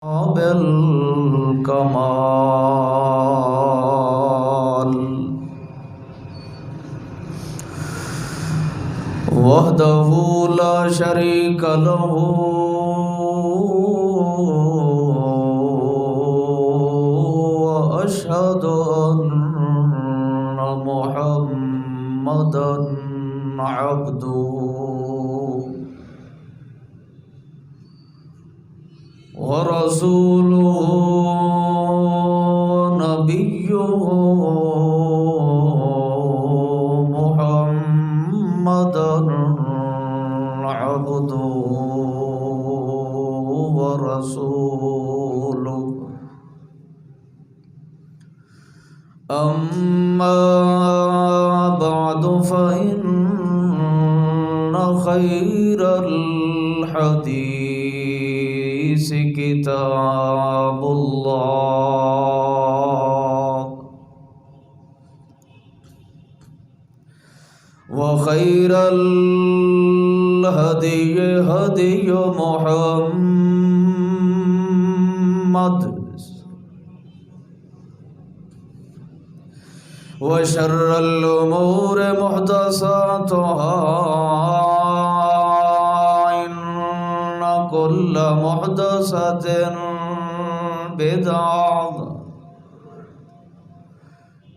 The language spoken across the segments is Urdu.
بالکمال وحدہ لا شریک لہ واشہد ان محمدا عبدہ ورسولہ نبیہ محمدا عبدہ ورسولہ اما بعد فإن خیر الحدیث کتاب اللہ وخیر الہدی ہدی محمد وشر الامور محدثاتها ان كل محدثة بدعة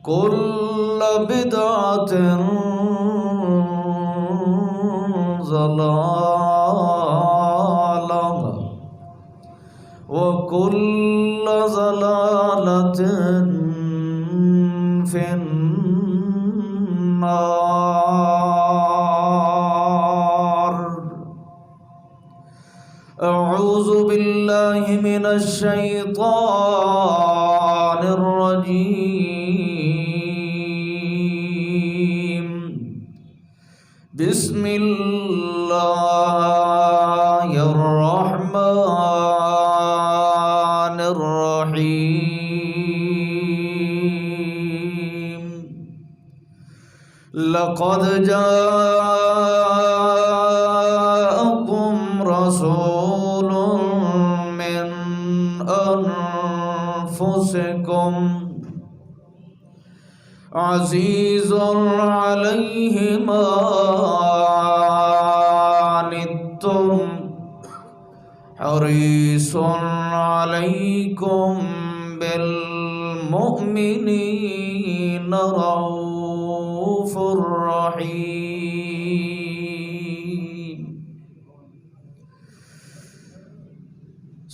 كل بدعة ضلالة وكل ضلالة في النار أعوذ بالله من الشيطان الرجيم بسم الله الرحمن الرحيم لقد جاءكم رسول من أنفسكم عزيز عليه ما عنتم حريص عليكم بالمؤمنين رؤوف رحيم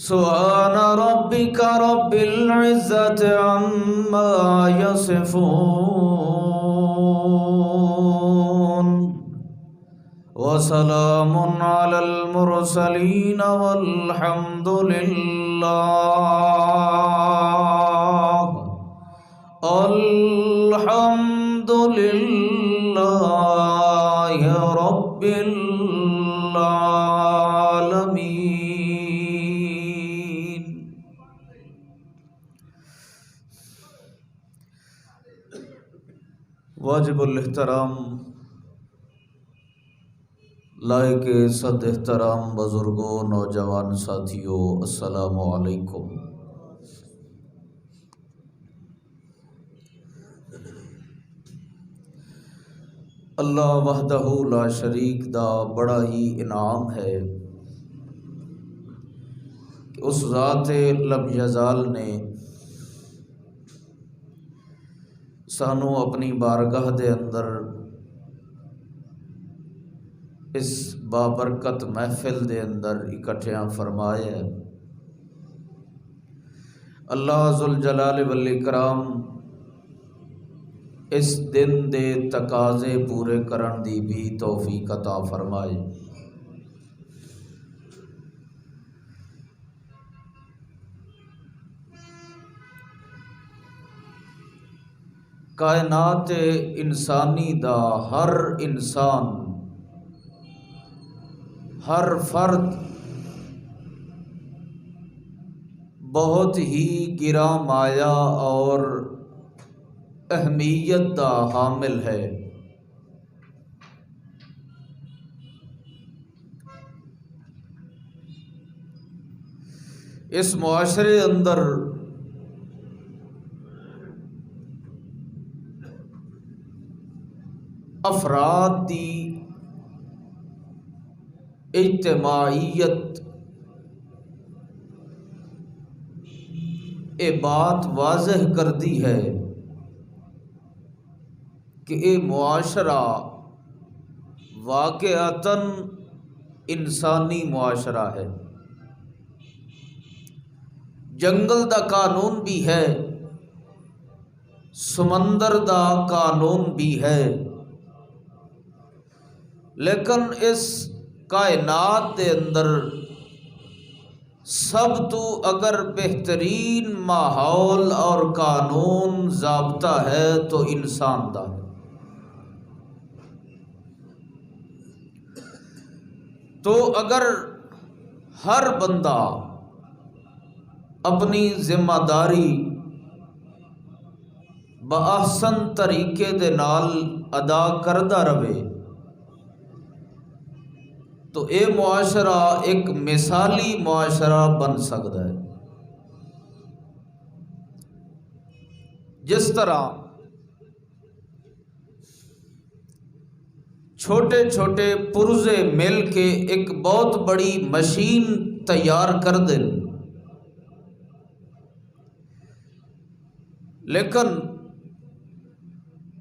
سبحان ربك رب العزة عما يصفون وسلام على المرسلين والحمد لله الحمد لله رب العالمين واجب الاحترام لائق صد احترام بزرگوں نوجوان ساتھیوں السلام علیکم۔ اللہ وحدہ لا شریک دا بڑا ہی انعام ہے کہ اس ذات لم یزال نے سانو اپنی بارگاہ دے اندر اس بابرکت محفل دے اندر اکٹھیاں فرمایا ہے۔ اللہ ذوالجلال والاکرام اس دن دے تقاضے پورے کرن دی بھی توفیق عطا فرمائے۔ کائنات انسانی دا ہر انسان، ہر فرد بہت ہی گراں مایا اور اہمیت دا حامل ہے۔ اس معاشرے اندر افراد دی اجتماعیت یہ بات واضح کرتی ہے کہ یہ معاشرہ واقعتاً انسانی معاشرہ ہے، جنگل دا قانون بھی ہے، سمندر دا قانون بھی ہے، لیکن اس کائنات دے اندر سب تو اگر بہترین ماحول اور قانون ضابطہ ہے تو انسان دا ہے۔ تو اگر ہر بندہ اپنی ذمہ داری بآحسن طریقے دے نال ادا کردا رہے تو اے معاشرہ ایک مثالی معاشرہ بن سکتا ہے۔ جس طرح چھوٹے چھوٹے پرزے مل کے ایک بہت بڑی مشین تیار کر دیں، لیکن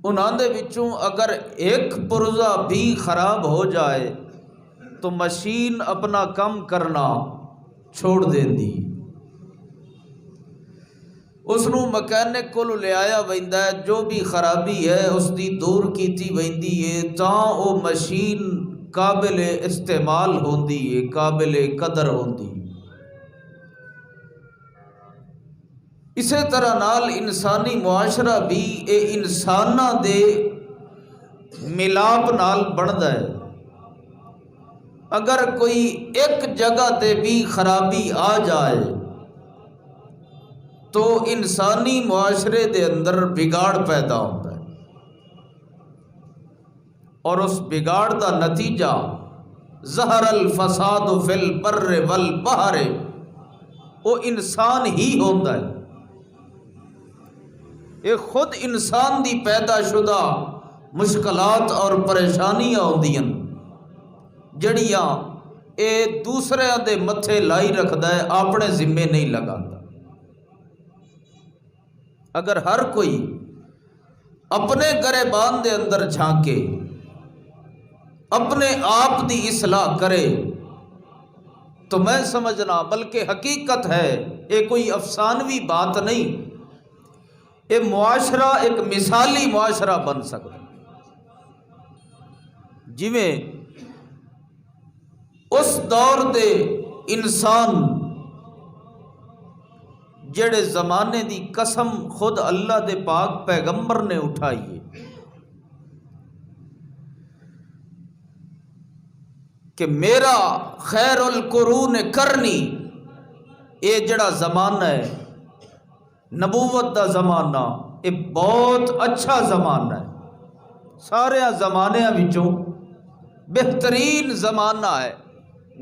انہاں دے وچوں اگر ایک پرزہ بھی خراب ہو جائے تو مشین اپنا کام کرنا چھوڑ دیندی، اس نو مکینک کو لے آیا ویندا ہے، جو بھی خرابی ہے اس دی دور کیتی ویندی ہے تاں او مشین قابل استعمال ہوندی ہے، قابل قدر ہوندی۔ اسی طرح نال انسانی معاشرہ بھی اے انساناں دے ملاپ نال بندا ہے۔ اگر کوئی ایک جگہ تے بھی خرابی آ جائے تو انسانی معاشرے دے اندر بگاڑ پیدا ہوتا ہے، اور اس بگاڑ دا نتیجہ ظہر الفساد فی البر والبحر وہ انسان ہی ہوتا ہے۔ یہ خود انسان دی پیدا شدہ مشکلات اور پریشانیاں ہوندیاں جڑیاں اے دوسرے دے متھے لائی رکھدا ہے، اپنے ذمے نہیں لگاتا۔ اگر ہر کوئی اپنے گریبان دے اندر جھانکے، اپنے آپ دی اصلاح کرے تو میں سمجھنا بلکہ حقیقت ہے، یہ کوئی افسانوی بات نہیں، یہ معاشرہ ایک مثالی معاشرہ بن سکتا ہے۔ جویں اس دور دے انسان جڑے زمانے دی قسم خود اللہ دے پاک پیغمبر نے اٹھائی ہے کہ میرا خیر القرون کرنی، یہ جڑا زمانہ ہے نبوت دا زمانہ، یہ بہت اچھا زمانہ ہے، سارے زمانیاں وچوں بہترین زمانہ ہے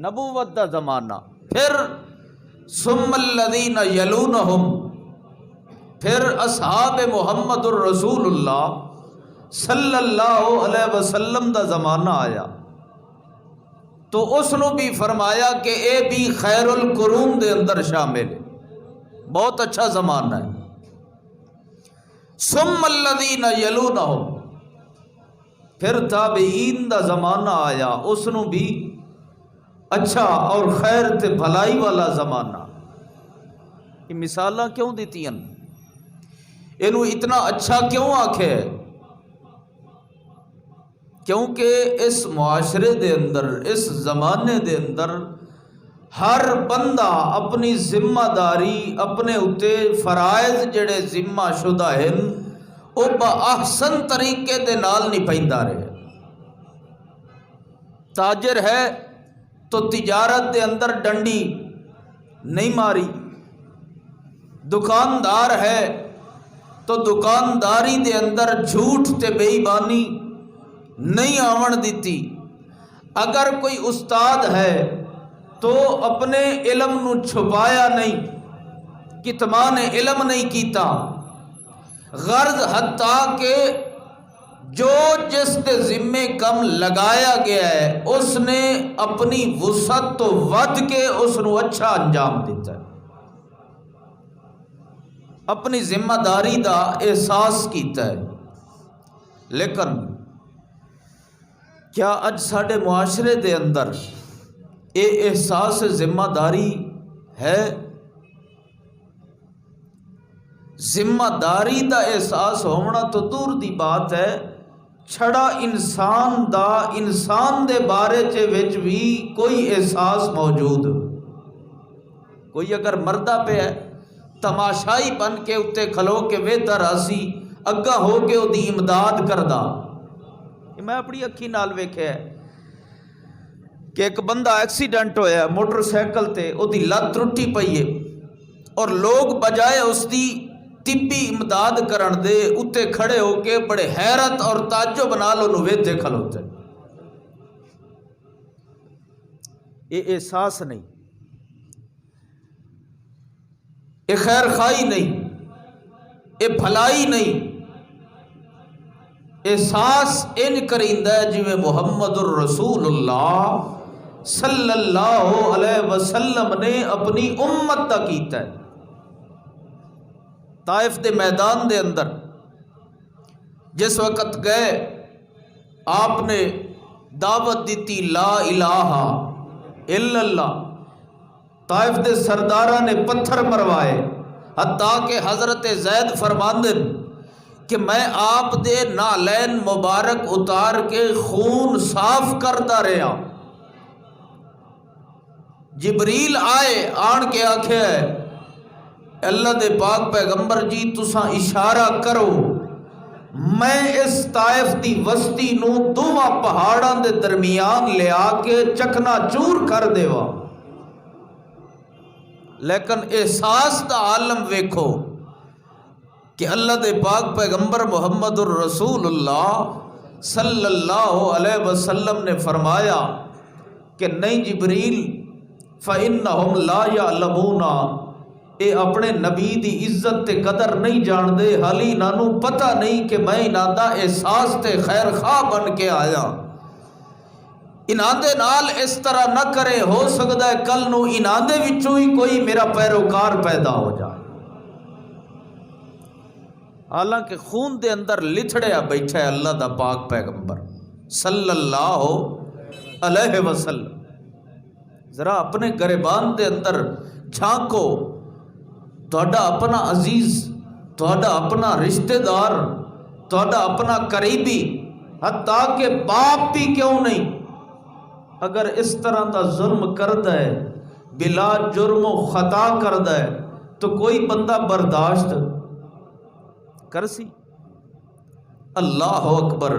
نبوت دا زمانہ۔ پھر ثم الذین یلونہم، پھر اصحاب محمد الرسول اللہ صلی اللہ علیہ وسلم دا زمانہ آیا تو اس نو بھی فرمایا کہ اے بھی خیر القرون دے اندر شامل ہے، بہت اچھا زمانہ ہے۔ ثم الذین یلونہم، پھر تابعین دا زمانہ آیا، اس نو بھی اچھا اور خیر تے بھلائی والا زمانہ۔ یہ مثالاں کیوں دیتی ہیں؟ اینو اتنا اچھا کیوں آکھے؟ کیونکہ اس معاشرے دے اندر، اس زمانے دے اندر ہر بندہ اپنی ذمہ داری، اپنے اتے فرائض جڑے ذمہ شدہ ہیں وہ بآحسن طریقے دے نال نبھائندا رہے۔ تاجر ہے تو تجارت دے اندر ڈنڈی نہیں ماری، دکاندار ہے تو دکانداری دے اندر جھوٹ تے بے ایمانی نہیں آون دیتی۔ اگر کوئی استاد ہے تو اپنے علم نو چھپایا نہیں، کتمان علم نہیں کیتا، غرض حتیٰ کہ جو جس کے ذمے کم لگایا گیا ہے اس نے اپنی وسعت تو ود کے اس نو اچھا انجام دیتا ہے، اپنی ذمہ داری دا احساس کیتا ہے۔ لیکن کیا اج ساڈے معاشرے دے اندر یہ احساس ذمہ داری ہے؟ ذمہ داری دا احساس ہونا تو دور دی بات ہے، چھڑا انسان دے بارے وچ بھی کوئی احساس موجود، کوئی اگر مردہ پہ ہے تماشائی بن کے اتنے کھلو کے ویدہ راسی اگا ہو کے وہ دی امداد کردہ۔ میں اپنی اکھی نال ویکھیا ہے کہ ایک بندہ ایکسیڈنٹ ہویا موٹر سائیکل تے، وہ دی لت ٹرٹی پئی ہے اور لوگ بجائے اس دی طبی امداد کرن دے اتنے کھڑے ہو کے بڑے حیرت اور تعجب نال انہوں ویدے کھلوتے۔ یہ احساس نہیں، یہ خیر خواہی نہیں، یہ بھلائی نہیں، احساس ان کریندہ ہے جویں محمد الرسول اللہ صلی اللہ علیہ وسلم نے اپنی امت دا کیتا ہے۔ طائف دے میدان دے اندر جس وقت گئے آپ نے دعوت دیتی لا الہ الا اللہ، طائف دے سرداراں نے پتھر مروائے، حتیٰ کہ حضرت زید فرماندے کہ میں آپ دے نالین مبارک اتار کے خون صاف کرتا رہا۔ جبریل آئے آن کے آکھے اللہ دے پاک پیغمبر جی تساں اشارہ کرو، میں اس طائف دی وسطی نو دوواں پہاڑاں دے درمیان لے آ کے چکنا چور کر دیوا۔ لیکن احساس دا عالم ویکھو کہ اللہ دے پاک پیغمبر محمد الرسول اللہ صلی اللہ علیہ وسلم نے فرمایا کہ نہیں جبریل فَإِنَّهُمْ لَا يَعْلَمُونَ، اے اپنے نبی دی عزت تے قدر نہیں جان دے، حالی انہوں پتہ نہیں کہ میں انہاں دا احساس تے خیر خواہ بن کے آیا، انہاں دے نال اس طرح نہ کرے، ہو سکتا ہے کل نو انہاں دے وچوں ہی کوئی میرا پیروکار پیدا ہو جائے۔ حالانکہ خون دے اندر لتھڑیا بیٹھا ہے اللہ دا پاک پیغمبر صلی اللہ علیہ وسلم۔ ذرا اپنے گریبان دے اندر جھانکو، تہاڈا اپنا عزیز، تہاڈا اپنا رشتہ دار، تہاڈا اپنا قریبی، حتیٰ کہ باپ بھی کیوں نہیں، اگر اس طرح دا ظلم کردا ہے، بلا جرم و خطا کردا ہے تو کوئی بندہ برداشت کر سی؟ اللہ اکبر۔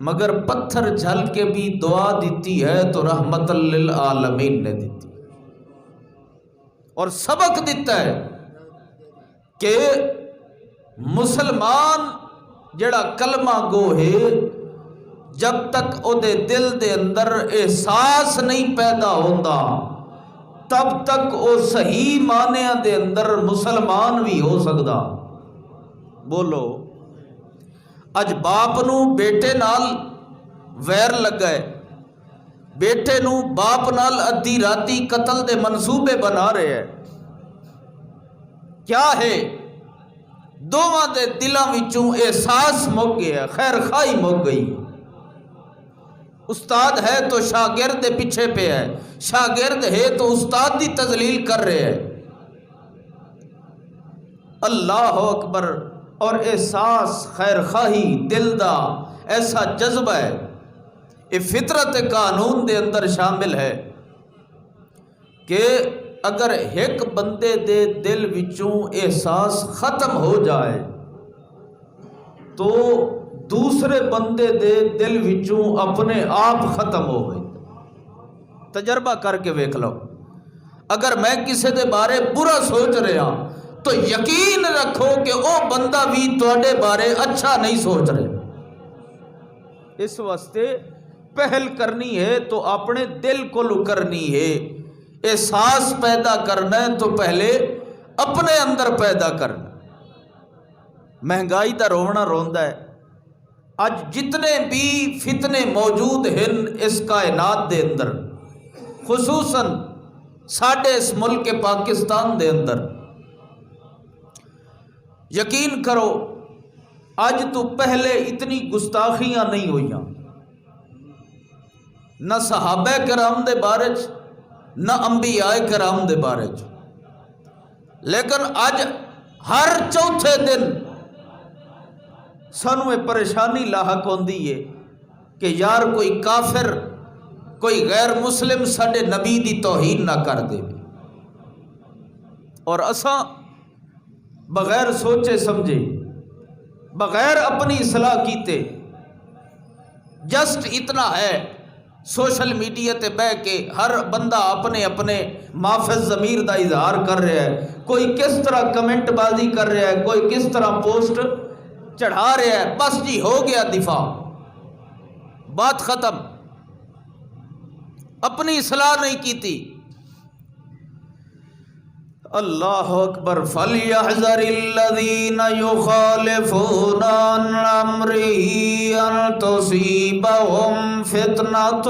مگر پتھر جھل کے بھی دعا دیتی ہے تو رحمت للعالمین نے دیتی اور سبق دیتا ہے کہ مسلمان جڑا کلمہ گو ہے جب تک او دے دل دے اندر احساس نہیں پیدا ہوندا تب تک او صحیح معنیاں دے اندر مسلمان بھی ہو سکدا۔ بولو اج باپ نو بیٹے نال ویر لگا ہے، بیٹے نو باپ نال ادھی راتی قتل دے منصوبے بنا رہے ہیں، کیا ہے دوواں دے دلاں وچوں احساس مک گیا، خیر خواہی مک گئی۔ استاد ہے تو شاگرد دے پیچھے پہ ہے، شاگرد ہے تو استاد دی تذلیل کر رہے ہیں۔ اللہ اکبر۔ اور احساس خیر خواہی دل دا ایسا جذبہ ہے، یہ فطرت قانون دے اندر شامل ہے کہ اگر ایک بندے دے دل وچوں احساس ختم ہو جائے تو دوسرے بندے دے دل وچوں اپنے آپ ختم ہو گئے۔ تجربہ کر کے ویکھ لو، اگر میں کسی دے بارے برا سوچ رہا تو یقین رکھو کہ او بندہ بھی تواڈے بارے اچھا نہیں سوچ رہے۔ اس واسطے پہل کرنی ہے تو اپنے دل کو کرنی ہے، احساس پیدا کرنا ہے تو پہلے اپنے اندر پیدا کرنا۔ مہنگائی دا رونا روندا ہے۔ اج جتنے بھی فتنے موجود ہیں اس کائنات دے اندر، خصوصاً ساڈے اس ملک پاکستان دے اندر، یقین کرو اج تو پہلے اتنی گستاخیاں نہیں ہوئیاں، نہ صحابہ کرام دے بارے چ، نہ انبیاء کرام دے بارے چ، لیکن اج ہر چوتھے دن سانو یہ پریشانی لاحق ہوندی ہے کہ یار کوئی کافر، کوئی غیر مسلم ساڈے نبی دی توہین نہ کر دے، اور اساں بغیر سوچے سمجھے، بغیر اپنی اصلاح کیتے، جسٹ اتنا ہے سوشل میڈیا تے بہ کے ہر بندہ اپنے اپنے مافز ضمیر دا اظہار کر رہا ہے، کوئی کس طرح کمنٹ بازی کر رہا ہے، کوئی کس طرح پوسٹ چڑھا رہا ہے، بس جی ہو گیا دفاع، بات ختم، اپنی اصلاح نہیں کیتی۔ اللہ اکبر۔ فَلْيَحْذَرِ الَّذِينَ يُخَالِفُونَ عَنْ أَمْرِهِ أَن تُصِيبَهُمْ فِتْنَةٌ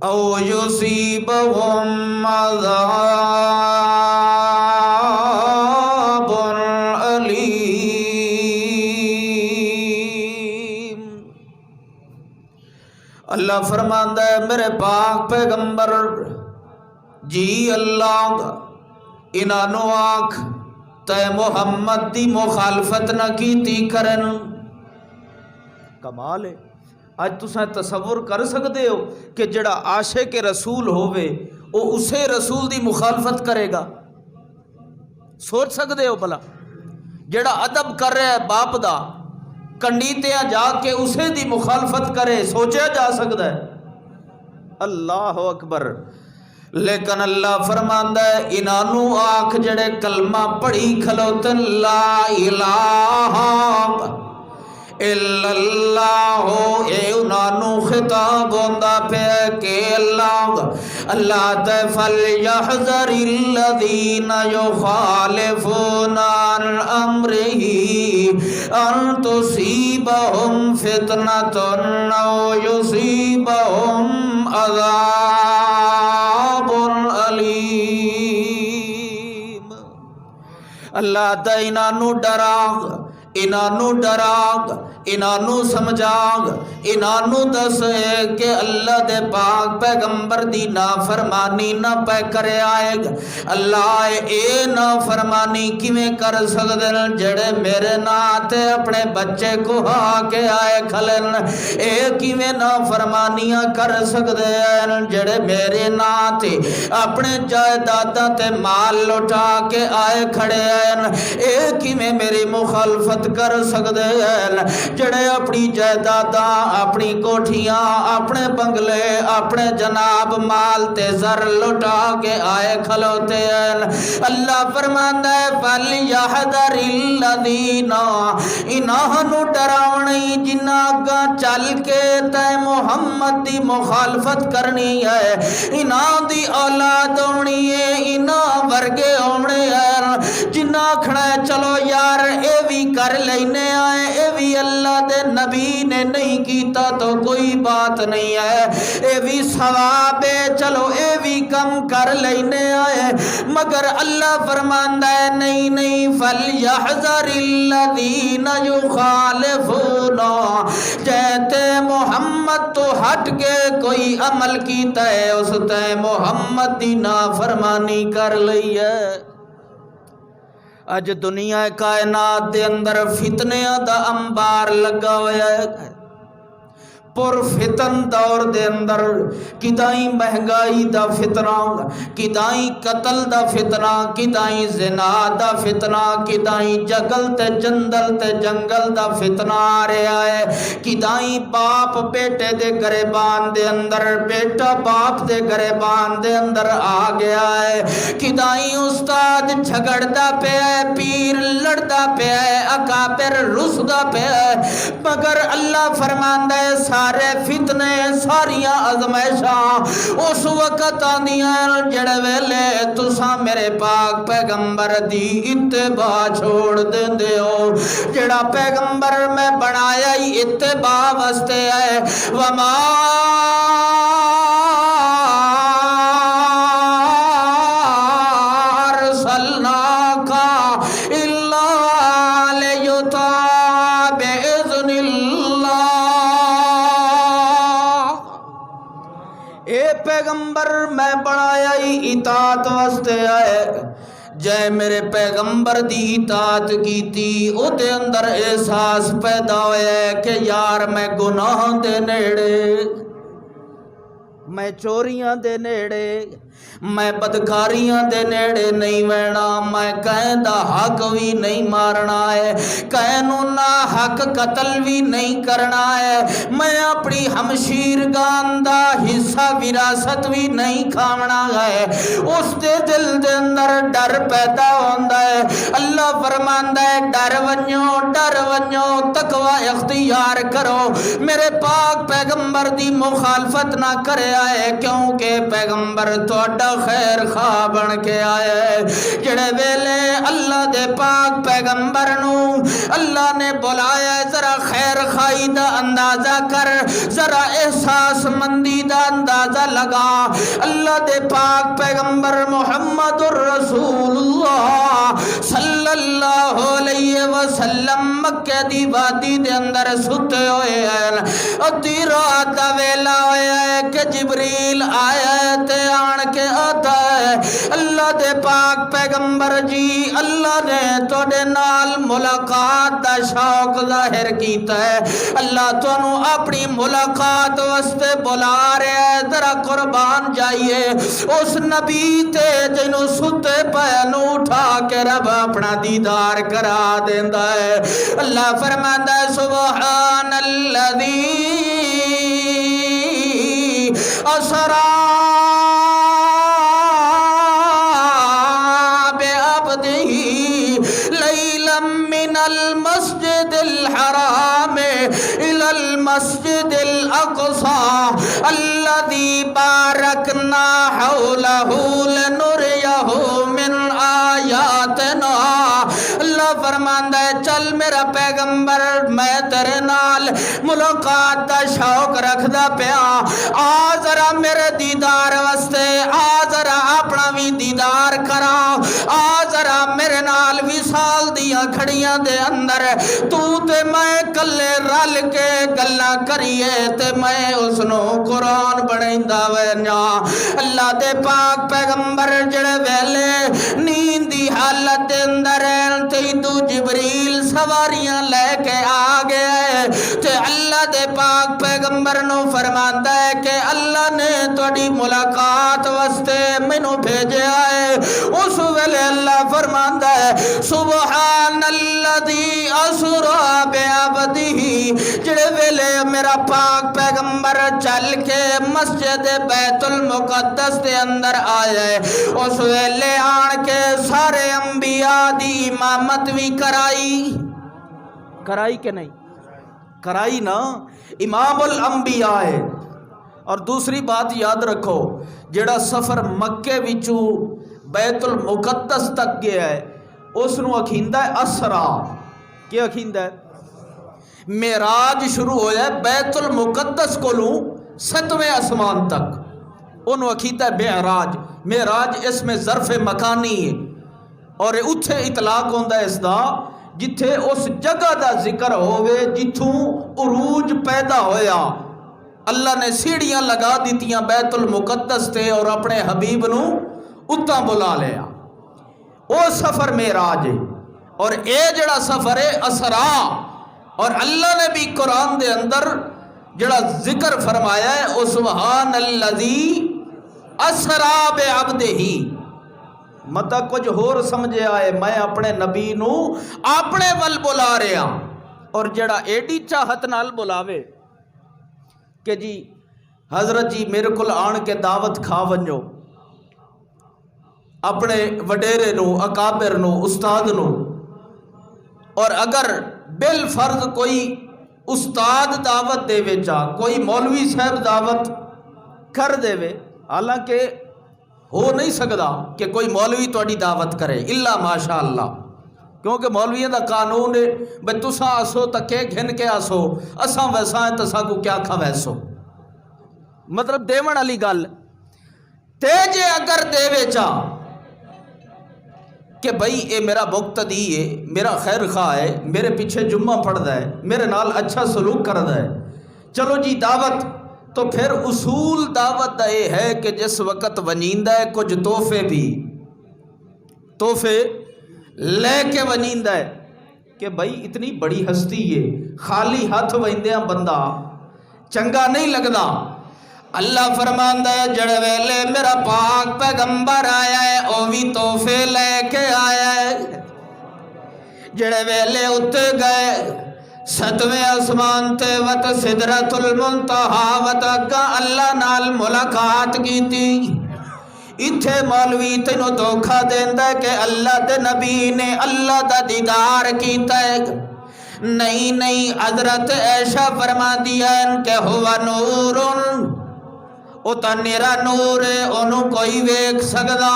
أَوْ يُصِيبَهُمْ عَذَابٌ أَلِيمٌ۔ اللہ فرماندا ہے میرے پاک پیغمبر جی اللہ انہوں آکھ تے محمد دی مخالفت نہ کیتی کرن۔ کمال ہے۔ آج تساں تصور کر سکتے ہو کہ جڑا عاشق رسول ہووے وہ اسے رسول دی مخالفت کرے گا؟ سوچ سکتے ہو بھلا؟ جڑا ادب کر رہا ہے باپ دا، کنڈیتیاں جا کے اسے دی مخالفت کرے، سوچا جا سکتا ہے؟ اللہ اکبر۔ لیکن اللہ فرماندا ہے انہوں آکھ جڑے کلمہ پڑھی کھلوتن لا الہ الا اللہ، اے انہوں خطاب ہوندا پیا کہ اللہ تے فَلْيَحْذَرِ الَّذِينَ يُخَالِفُونَ عَنْ أَمْرِهِ أَن تُصِيبَهُمْ فِتْنَةٌ أَوْ يُصِيبَهُمْ عَذَابٌ علیم۔ اللہ تا انہوں ڈراگ، انہوں ڈراگ، انہوں سمجھاگ، انہوں دسے کہ اللہ دے پاک پیغمبر دی نافرمانی نہ پہ کرے آئے گا۔ اللہ اے نافرمانی کیویں کر سکتے ہیں جڑے میرے ناتے اپنے بچے کو ہا کے آئے کھلن، اے کیویں نافرمانیاں کر سکتے ہیں جڑے میرے ناتے اپنے جائیداداں تے مال لٹا کے آئے کھڑے ہیں، اے کیویں میری مخالفت کر سکتے ہیں جڑے اپنی جائیداداں، اپنی کوٹھیاں، اپنے بنگلے، اپنے جناب مال تے زر لٹا کے آئے کھلوتے ہیں۔ اللہ فرماندا ہے فَلْيَحْذَرِ الَّذِينَ انہوں ڈراؤنی جنہاں گا چل کے تے محمد دی مخالفت کرنی ہے، انہاں دی اولاد ہونی ہے، انہاں ورگے ہونے ہیں، جنہاں کھڑا ہے چلو یار اے بھی کر لینے آئے، اے بھی اللہ دے نبی نے نہیں کیتا تو کوئی بات نہیں ہے، اے بھی ثواب ہے، چلو اے بھی کم کر لینے آئے، مگر اللہ فرماندا ہے نہیں نہیں فَلْيَحْذَرِ الَّذِينَ يُخَالِفُونَ، جیتے محمد تو ہٹ کے کوئی عمل کیتا ہے اس تے محمد دی نافرمانی کر لئی ہے۔ اج دنیا کائنات دے اندر فتنیاں دا انبار لگا ہویا ہے، پر فتن دور دے اندر کدائیں مہنگائی دا فتنہ، کدائیں قتل دا فتنہ، کدائیں زنا دا فتنہ، کدائیں جگل تے جندل تے جنگل دا فتنہ آ رہا ہے، کدائیں باپ بیٹے دے گریبان دے اندر، بیٹا باپ دے گریبان دے اندر آ گیا ہے، کدائیں استاد جھگڑ دا پہ ہے، پیر لڑ دا پہ ہے، اکابر رس دا پہ ہے، مگر اللہ فرماندہ ہے سارے فتنے ساریاں ازمائشاں اس وقت آندیاں جڑے ویلے تساں میرے پاک پیغمبر دی اتباع چھوڑ دیندے ہو. جڑا پیغمبر میں بنایا ہی اتباع واسطے ہے. وما ارسلناک الا لیطاع باذن اللہ. اے پیغمبر میں بنایا ہی اطاعت واسطے ہے. جے میرے پیغمبر دی اطاعت کیتی او دے اندر احساس پیدا ہویا کہ یار میں گناہ دے نیڑے، میں چوریاں دے نیڑے، میں بدکاریاں دے نیڑے نہیں وینا، میں کہیں دا حق بھی نہیں مارنا ہے، کہیں نو نا حق قتل بھی نہیں کرنا ہے، میں اپنی ہمشیر گان دا حصہ وراثت بھی نہیں کھاونا ہے. اس دے دل دے اندر ڈر پیدا ہوندا ہے. اللہ فرماندا ہے ڈر ونجو تقوی اختیار کرو. میرے پاک پیغمبر دی مخالفت نہ کرے آئے کیونکہ پیغمبر تہاڈا خیر خواہ بن کے آیا ہے. جڑے ویلے اللہ دے پاک پیغمبر نو اللہ نے بلایا ہے ذرا خیر خواہی دا اندازہ کر، ذرا احساس مندی دا اندازہ لگا. اللہ دے پاک پیغمبر محمد الرسول اللہ صلی اللہ علیہ وسلم مکہ دی وادی دے اندر ستے ہوئے ہیں. ادھی رات دا ویلا ہویا ہے کہ جبریل آیا ہے تے آن کے آتا ہے اللہ دے پاک پیغمبر جی اللہ نے توڑے نال ملاقات دا شوق ظاہر کیتا ہے. اللہ تونوں اپنی ملاقات واسطے بلا رہا ہے. ذرا قربان جائیے اس نبی تے جنوں ستے پے نو اٹھا کے رب اپنا دیدار کرا دیندا ہے. اللہ فرماندا ہے سبحان الذی اسرا من المسجد الحرام الى المسجد الاقصى الذي باركنا حوله لنريه من آیاتنا. اللہ فرماندا ہے چل میرا پیغمبر میں تیرے نال ملاقات دا شوق رکھدا پیا. آ ذرا میرے دیدار واسطے آ ذرا اپنا بھی دیدار کرا. آ ذرا میرے نال وصال دیاں کھڑیاں دے اندر تو تے میں کلے رل کے گلاں کریے تے میں اس نو قرآن بنیندا وینا. اللہ دے پاک پیغمبر جڑے ویلے نیند دی حالت دے اندر تے تو جبریل سواریاں لے کے آ گیا تے اللہ دے پاک پیغمبر نو فرماندا ہے کہ اللہ نے تہاڈی ملاقات واسطے مینوں بھیجیا ہے. اس ویلے اللہ فرماندا ہے سبحان الذی اسرا بعبدہ. جڑے ویلے میرا پاک پیغمبر چل کے مسجد بیت المقدس دے اندر آیا ہے اس ویلے آن کے سارے انبیاء دی امامت بھی کرائی کہ نہیں کرائی نا. امام الانبیاء ہے. اور دوسری بات یاد رکھو جڑا سفر مکے وچوں بیت المقدس تک گیا ہے اس نو اکھیندا ہے اسرا. کیا اکھیندا ہے؟ معراج شروع ہویا ہے بیت المقدس کولوں 7ویں آسمان تک انہوں اکھیندا ہے معراج. معراج اس میں ظرف مکانی ہے اور اتھے اطلاق ہوندا ہے اس دا جتھے اس جگہ دا ذکر ہوئے جتھوں عروج پیدا ہویا. اللہ نے سیڑھیاں لگا دیتیاں بیت المقدس تے اور اپنے حبیب نو اتاں بلا لیا. او سفر معراج ہے اور اے جڑا سفر ہے اسرا. اور اللہ نے بھی قرآن دے اندر جڑا ذکر فرمایا ہے او سبحان الذی اسرا بعبدہ. متا کچھ ہور سمجھے آئے میں اپنے نبی نو اپنے ول بلا رہا اور جڑا ایڈی چاہت نال بلاوے کہ جی حضرت جی میرے کل آن کے دعوت کھا ونجو اپنے وڈیرے نو اکابر نو استاد نو. اور اگر بالفرض کوئی استاد دعوت دے چا کوئی مولوی صاحب دعوت کر دے، حالانکہ ہو نہیں سکتا کہ کوئی مولوی تہاڈی دعوت کرے الا ماشاء اللہ، کیونکہ مولویوں دا قانون ہے بھئی تساں آسو تکے گھن کے آسو، اساں ویسا ہیں تساں کو کیا کھا ویسو، مطلب دیون والی گل تے جے اگر دے چا کہ بھئی اے میرا مقتدی ہے، میرا خیر خواہ ہے، میرے پیچھے جمعہ پڑھدا ہے، میرے نال اچھا سلوک کردا ہے، چلو جی دعوت، تو پھر اصول دعوت دا یہ ہے کہ جس وقت ونیندا ہے کچھ تحفے لے کے ونیندا ہے کہ بھئی اتنی بڑی ہستی ہے، خالی ہاتھ ویندیاں بندہ چنگا نہیں لگدا۔ اللہ فرماندا ہے جڑے ویلے میرا پاک پیغمبر آیا ہے او بھی تحفے لے کے آیا ہے، جڑے ویلے اتے گئے ستویں آسمان تے وت سدرۃ المنتہا وت اگا اللہ نال ملاقات کیتی۔ اتھے مولوی تینوں دھوکھا دیندا ہے کہ اللہ دے نبی نے اللہ دا دیدار کیتا ہے، نہیں حضرت عائشہ فرما دیا کہ ہوا نور، او تا نیرا نور ہے، انہوں کوئی ویکھ سکدا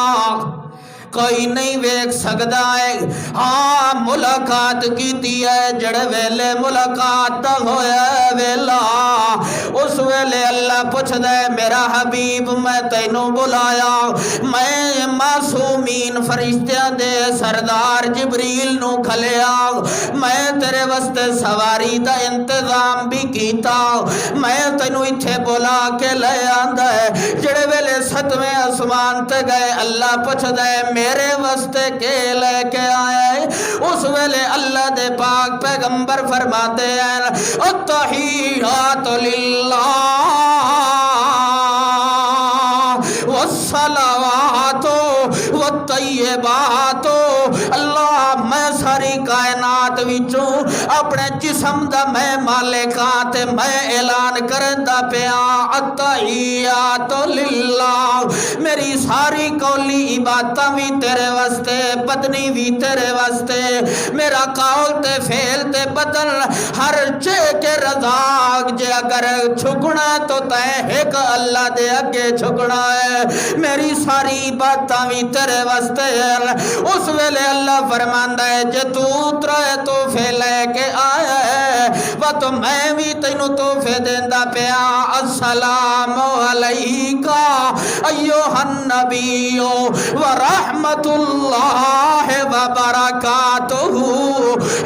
کوئی نہیں ویکھ سکدا ہے۔ ہاں ملاقات کیتی ہے، جڑے ویلے ملاقات دا ہویا ویلا اس ویلے اللہ پوچھدا ہے میرا حبیب میں تینوں بلایا، میں معصومین فرشتیاں دے سردار جبریل نو کھلیا، میں تیرے واسطے سواری دا انتظام بھی کیتا، میں تینوں ایتھے بلا کے لے آندا ہے۔ جڑے ویلے ستویں آسمان تے گئے اللہ پوچھدا ہے میرے واسطے کے لے کے آئے، اس ویلے اللہ دے پاک پیغمبر فرماتے ہیں التحیات للہ والصلوات والطیبات، اللہ میں ساری کائنات وچوں اپنے جسم دا میں مالکات میں اعلان کردا پیا التحیات للہ، میری ساری قولی عبادتاں بھی تیرے واسطے، بدنی بھی تیرے واسطے، میرا قول تے فعل تے بدن ہر چے کے رضا جے اگر چھکنا تو تے ایک اللہ دے اگے چھکنا ہے، میری ساری عبادتاں بھی تیرے واسطے ہے۔ اس ویلے اللہ فرماندا ہے جے تو ترے تحفے لے کے آیا ہے وہ تو میں بھی تینوں تحفے دیندا پیا، السلام علیکہ ایھا النبی ورحمت اللہ وبرکاتہ،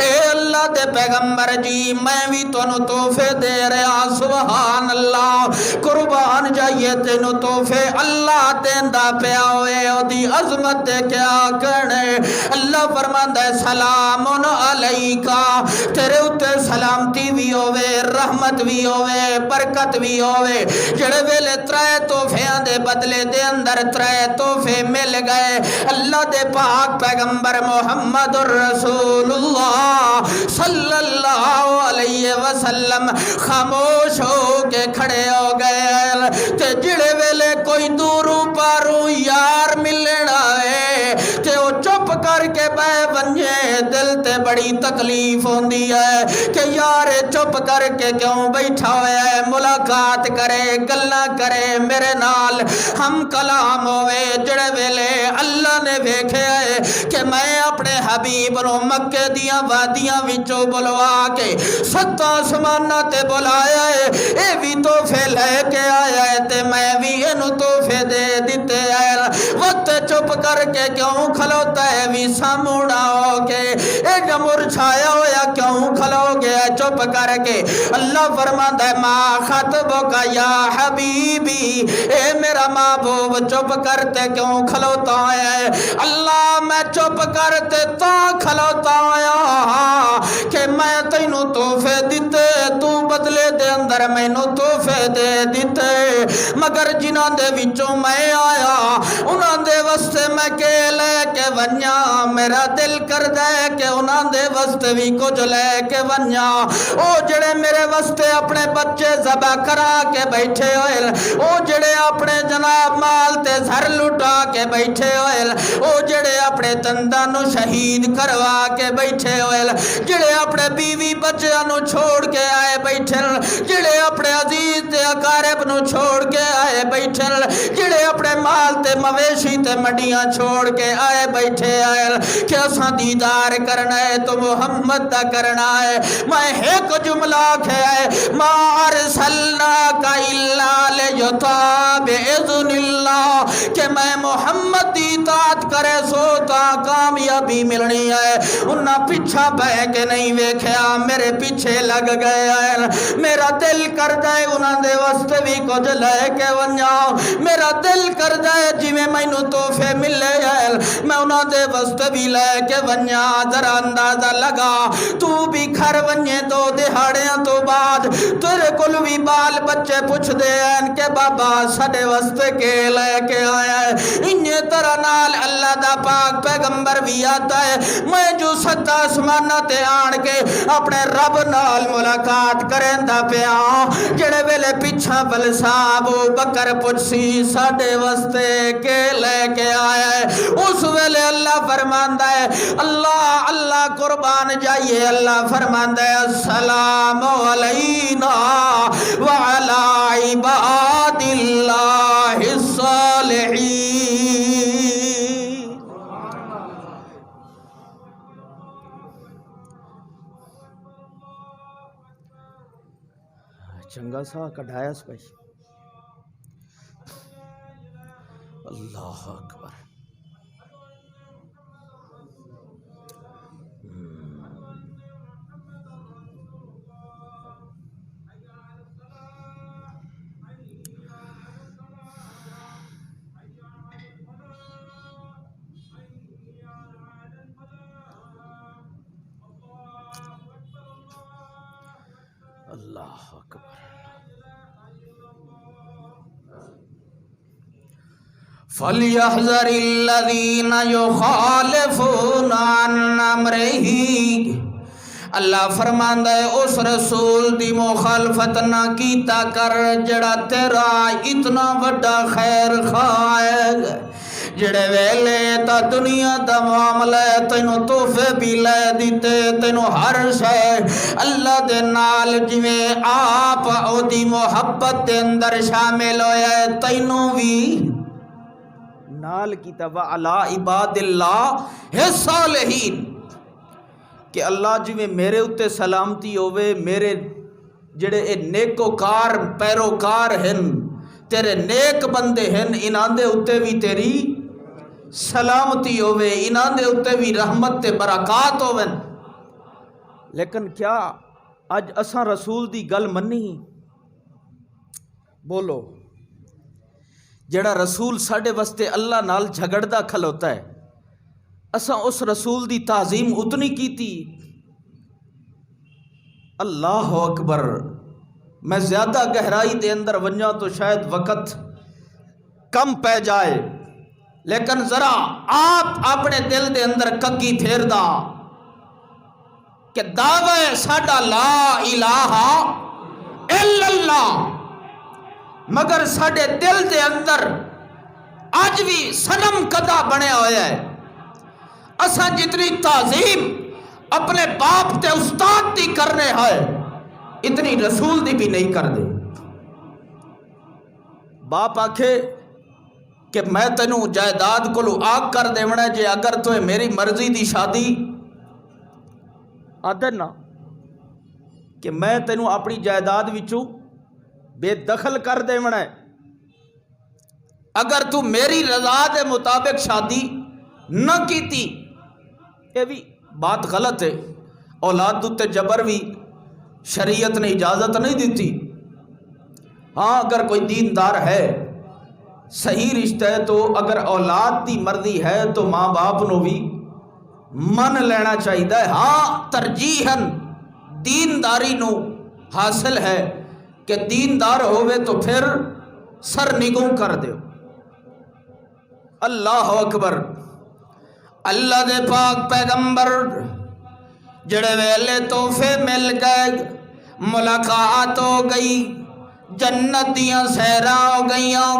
اے اللہ دے پیغمبر جی میں بھی تینوں تحفے دے رہا، سبحان اللہ، قربان جائیے تینوں تحفے اللہ دیندا پیا ہوئے، دی عظمت دے کیا کرنے۔ اللہ فرماندا ہے سلام علیکہ، تیرے اتے سلامتی بھی ہوئے، رحمت بھی ہوئے، برکت بھی ہوئے۔ جڑے ویلے ترے تحفیاں دے بدلے دے اندر ترے تحفے مل گئے، اللہ دے پاک پیغمبر محمد الرسول اللہ صلی اللہ علیہ وسلم خاموش ہو کے کھڑے ہو گئے، تے جڑے ویلے کوئی دوروں پاروں یار ملنا ہے تے وہ چپ کر کے بے ونجے، دل تے بڑی تکلیف ہوندی ہے کہ یار چپ کر کے کیوں بیٹھا ہوا ہے، ملاقات کرے گلاں کرے میرے نال ہم کلام ہوئے۔ جڑے ویلے اللہ نے ویکھے ہے کہ میں اپنے حبیب نو مکے دیاں وادیاں وچوں بلوا کے ست آسماناں تے بلایا ہے، اے بھی تحفے لے کے آیا ہے تے میں بھی اینو تحفے دے دیتے ہیں، وقت چپ کر کے کیوں کھلوتا ہے بھی سامونا ہو کے، اے نمر چھایا ہویا کیوں کھلو گیا چپ کر کے۔ اللہ فرماتا ہے ما خطبک یا حبیبی، اے میرا محبوب چپ کرتے کیوں کھلوتا ہے؟ اللہ میں چپ کرتے تا کھلوتا آیا کہ میں تینوں تحفے دیتے، تو بدلے دے اندر میں نو تحفے دے دیتے، مگر جنہاں دے وچوں میں آیا انہاں دے واسطے میں کے لے کے ونیا، میرا دل کر دے کہ انہاں دے واسطے بھی کچھ لے کے ونیا۔ او جڑے میرے واسطے اپنے بچے ذبح کرا کے بیٹھے ہوئے، او جڑے اپنے جناب مال تے زر لٹا کے بیٹھے ہوئے، او جڑے اپنے دنداں نو شہید کروا کے بیٹھے ہوئے، جڑے اپنے بیوی بچیاں نو چھوڑ کے آئے بیٹھے، جڑے اپنے عزیز تے اقارب نو چھوڑ کے آئے بیٹھے، جڑے اپنے مال تے مویشی تے منڈیاں چھوڑ کے آئے بیٹھے آئے کہ اساں دیدار کرنا ہے تو محمد دا کرنا ہے۔ میں ایک جملہ کہے ما ارسلناک الا لیطاع باذن اللہ، کہ میں محمد دی اطاعت کرے سو تا کامیابی ملنی ہے۔ انہاں پیچھا بہ کے نہیں ویکھیا، میرے پیچھے لگ گئے ہیں۔ میرا دل کر جائے انہاں دے واسطے بھی کچھ لے کے ونجاں، میرا دل کر جائے جی میں مینوں تحفے ملے ہیں میں انہاں دے واسطے بھی لے کے ونجاں۔ ذرا اندازہ لگا تو بھی گھر ونجے دو دہاڑیاں تو بعد تیرے کول بھی بال بچے پوچھ دے ہیں کہ بابا ساڈے واسطے کے لے کے آیا ہے۔ انہی طرح نال اللہ دا پاک پیغمبر بھی آتا ہے میں جو ستا آسمانہ تے آن کے اپنے رب نال ملاقات کریں دا پیا، جڑے ویلے پیچھا بلسا ابو بکر پوچھی ساڈے واسطے کے لے کے آیا ہے، اس ویلے اللہ فرماندا ہے اللہ اللہ قربان جائیے، اللہ فرماندا ہے السلام علینا وعلی عباد اللہ الصالحین۔ چنگا سا کٹھایا سپائی، اللہ اکبر۔ اللہ اکبر۔ فَلْيَحْذَرِ الَّذِينَ يُخَالِفُونَ عَنْ أَمْرِهِ، اللہ فرماندا ہے اس رسول دی مخالفت نہ کیتا کر جڑا تیرا اتنا بڑا خیر خواہ ہے، جڑے ویلے تا دنیا دا معاملہ تینوں تحفے بھی لے دیتے، تینوں ہر شے اللہ دے نال جویں آپ او دی محبت دے اندر شامل ہویا ہے تینوں بھی نال کیتا وعلی عباد اللہ الصالحین، کہ اللہ جویں میرے اتے سلامتی ہوئے، میرے جڑے اے نیکوکار پیروکار ہیں تیرے نیک بندے ہیں، انہاں دے اتے بھی تیری سلامتی ہوئے، انہاں دے اتے بھی رحمت تے برکات ہوئے۔ لیکن کیا اج اساں رسول دی گل منی؟ بولو، جڑا رسول ساڈے واسطے اللہ نال جھگڑدا کھلوتا ہے، اساں اس رسول دی تعظیم اتنی کیتی؟ اللہ اکبر۔ میں زیادہ گہرائی دے اندر ونجاں تو شاید وقت کم پہ جائے، لیکن ذرا آپ اپنے دل دے اندر ککی پھیر دا کہ دعوی ساڈا لا الہ الا اللہ، مگر ساڈے دل دے اندر اج بھی صنم کدا بنیا ہویا ہے۔ اساں جتنی تعظیم اپنے باپ تے استاد دی کرنے ہے اتنی رسول دی بھی نہیں کر دے۔ باپ آکھے کہ میں تینوں جائیداد کو آگ کر دیونا جے اگر تو میری مرضی دی شادی آدھے نا، کہ میں تینوں اپنی جائیداد وچوں بے دخل کر دیونا ہے، اگر تو میری رضا دے مطابق شادی نہ کیتی، یہ بھی بات غلط ہے۔ اولاد تے جبر بھی شریعت نے اجازت نہیں دیتی۔ ہاں اگر کوئی دیندار ہے، صحیح رشتہ ہے، تو اگر اولاد دی مرضی ہے تو ماں باپ نو بھی من لینا چاہیے۔ ہاں ترجیحاً دینداری نو حاصل ہے کہ دیندار ہوئے تو پھر سر نگوں کر دیو۔ اللہ اکبر۔ اللہ دے پاک پیغمبر جڑے ویلے تحفے مل گئے، ملاقات ہو گئی، جنت دیاں سیراں ہو گئیاں،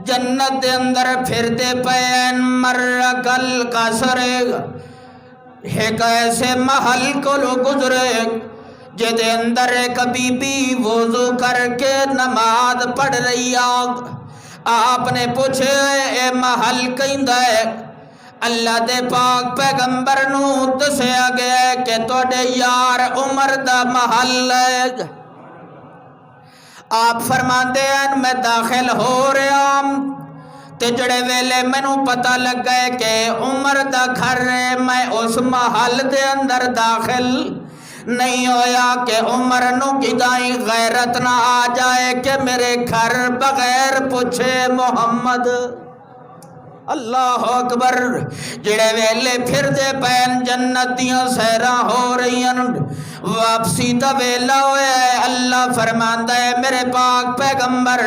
جنت دے اندر پھر دے پین مرکل قصرے ایک ایسے محل کو لو گزرے جدے اندر ایک بی بی وضو کر کے نماز پڑھ رہی آگ. آپ نے پوچھے اے محل کہیں دے؟ اللہ دے پاک پیغمبر نو دسیا گیا کہ توڑے یار عمر دا محل ہے. آپ فرماندے ہیں میں داخل ہو رہا ہوں تے جڑے ویلے مینوں پتہ لگ گئے کہ عمر دا گھر ہے میں اس محل دے اندر داخل نہیں ہویا کہ عمر نو کدائیں غیرت نہ آ جائے کہ میرے گھر بغیر پوچھے محمد. اللہ اکبر. جڑے ویلے پھر دے پین جنت دیاں سیراں ہو رہی ہیں واپسی دا ویلا ہویا ہے. اللہ فرماندا ہے میرے پاک پیغمبر